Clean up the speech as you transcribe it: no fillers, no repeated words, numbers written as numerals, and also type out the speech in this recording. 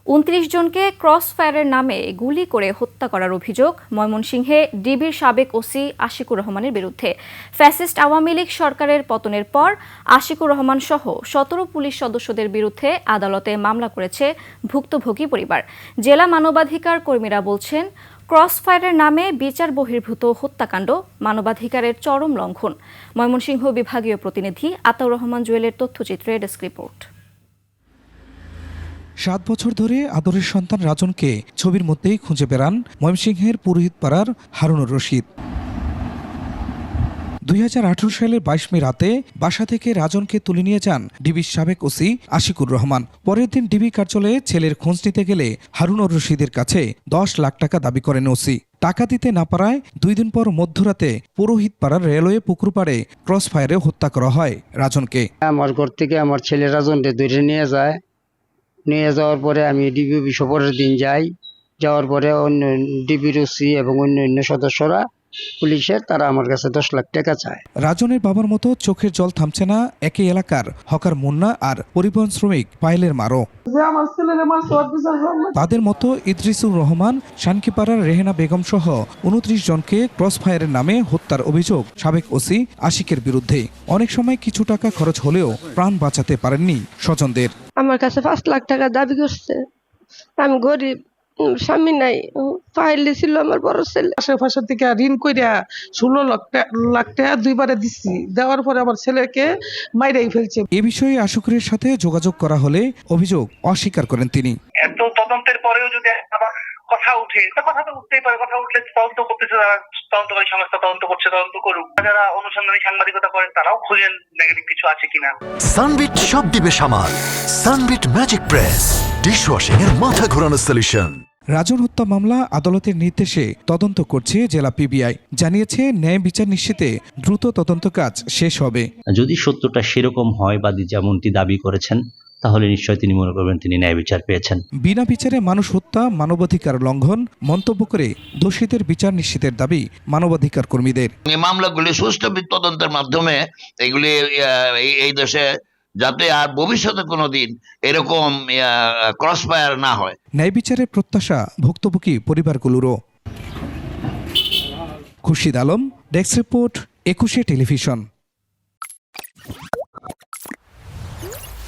29 জনকে ক্রস ফায়ারের নামে গুলি করে হত্যা করার অভিযোগ ময়মনসিংহে ডিবির সাবেক ওসি আশিকুর রহমানের বিরুদ্ধে। ফ্যাসিস্ট আওয়ামী লীগ সরকারের পতনের পর আশিকুর রহমান সহ 17 পুলিশ সদস্যদের বিরুদ্ধে আদালতে মামলা করেছে ভুক্তভোগী পরিবার। জেলা মানবাধিকার কর্মীরা বলছেন, ক্রস ফায়ারের নামে বিচার বহির্ভূত হত্যাকাণ্ড মানবাধিকারের চরম লঙ্ঘন। ময়মনসিংহ বিভাগীয় প্রতিনিধি আতাউর রহমান জুয়েলের তথ্যচিত্রে ডেস্ক রিপোর্ট। 7 বছর ধরে আদরের সন্তান রাজনকে ছবির মধ্যেই খুঁজে বেড়ান ময়মনসিংহের পুরোহিতপাড়ার হারুনুর রশিদ। 2018 সালের 22 মে রাতে বাসা থেকে রাজনকে তুলে নিয়ে যান ডিবির সাবেক ওসি আশিকুর রহমান। পরের দিন ডিবি কার্যালয়ে ছেলের খোঁজ নিতে গেলে হারুনুর রশিদের কাছে 10 লাখ টাকা দাবি করেন ওসি। টাকা দিতে না পারায় 2 দিন পর মধ্যরাতে পুরোহিতপাড়ার রেলওয়ে পুকুর পাড়ে ক্রস ফায়ারে হত্যা করা হয় রাজনকে। আমার ঘর থেকে আমার ছেলে রাজনকে ধরে নিয়ে যায়। নিয়ে যাওয়ার পরে আমি ডিবি অফিসে পরের দিন যাওয়ার পরে অন্য ডিবির ওসি এবং অন্যান্য সদস্যরা পুলিশের তারা আমার কাছে 10 লাখ টাকা চায়। রাজনের বাবার মতো চোখের জল থামছে না একই এলাকার হকার মুন্না আর পরিবহন শ্রমিক পায়েলের মারও। তাদের মতো ইদ্রিসুর রহমান, শানকিপাড়ার রেহেনা বেগম সহ 29 জনকে ক্রস ফায়ারের নামে হত্যার অভিযোগ সাবেক ওসি আশিকের বিরুদ্ধে। অনেক সময় কিছু টাকা খরচ হলেও প্রাণ বাঁচাতে পারেননি স্বজনদের। আমার কাছে 5 লাখ টাকা দাবি করছে। আমি গরিব, স্বামী নাই, ফাইল ছিল আমার বড় ছেলে। আশেপাশে থেকে ঋণ কইরা 16 লাখ টাকা দুইবারে দিচ্ছি। দেওয়ার পরে আমার ছেলেকে মাইরাই ফেলছে। এ বিষয়ে আশুকুরের সাথে যোগাযোগ করা হলে অভিযোগ অস্বীকার করেন তিনি। এত তদন্তের পরেও যদি আবার কথা উঠে, কথা তো উঠতেই পারে। কথা উঠলে তদন্ত করতেছে, যারা তদন্তকারী সংস্থা তদন্ত করছে, তদন্ত করুক। যারা অনুসন্ধানী সাংবাদিকতা করেন তারাও খুঁজেন নেগেটিভ কিছু আছে কিনা। সানবিট সব দিবে সামাল। সানবিট ম্যাজিক প্রেস ডিশওয়াশিং এর মাথা ঘোরানো সলিউশন। রাজন হত্যা মামলা আদালতের নির্দেশে তদন্ত করছে জেলা পিবিআই। জানিয়েছে ন্যায় বিচার নিশ্চিতে দ্রুত তদন্ত কাজ শেষ হবে। যদি সত্যটা সেরকম হয় বা যেমনটি দাবি করেছেন, তাহলে নিশ্চয় তিনি মনে করবেন তিনি ন্যায় বিচার পেয়েছেন। বিনা বিচারে মানুষ হত্যা মানবাধিকার লঙ্ঘন মন্তব্য করে দোষীদের বিচার নিশ্চিতের দাবি মানবাধিকার কর্মীদের। এই মামলাগুলি সুষ্ঠু তদন্তের মাধ্যমে এগুলি এই দেশে যাতে আর ভবিষ্যতে কোনোদিন এরকম ক্রস ফায়ার না হয়। ন্যায় বিচারের প্রত্যাশা ভুক্তভোগী পরিবারগুলোরও। Khurshid Alam, desk report, 21 television.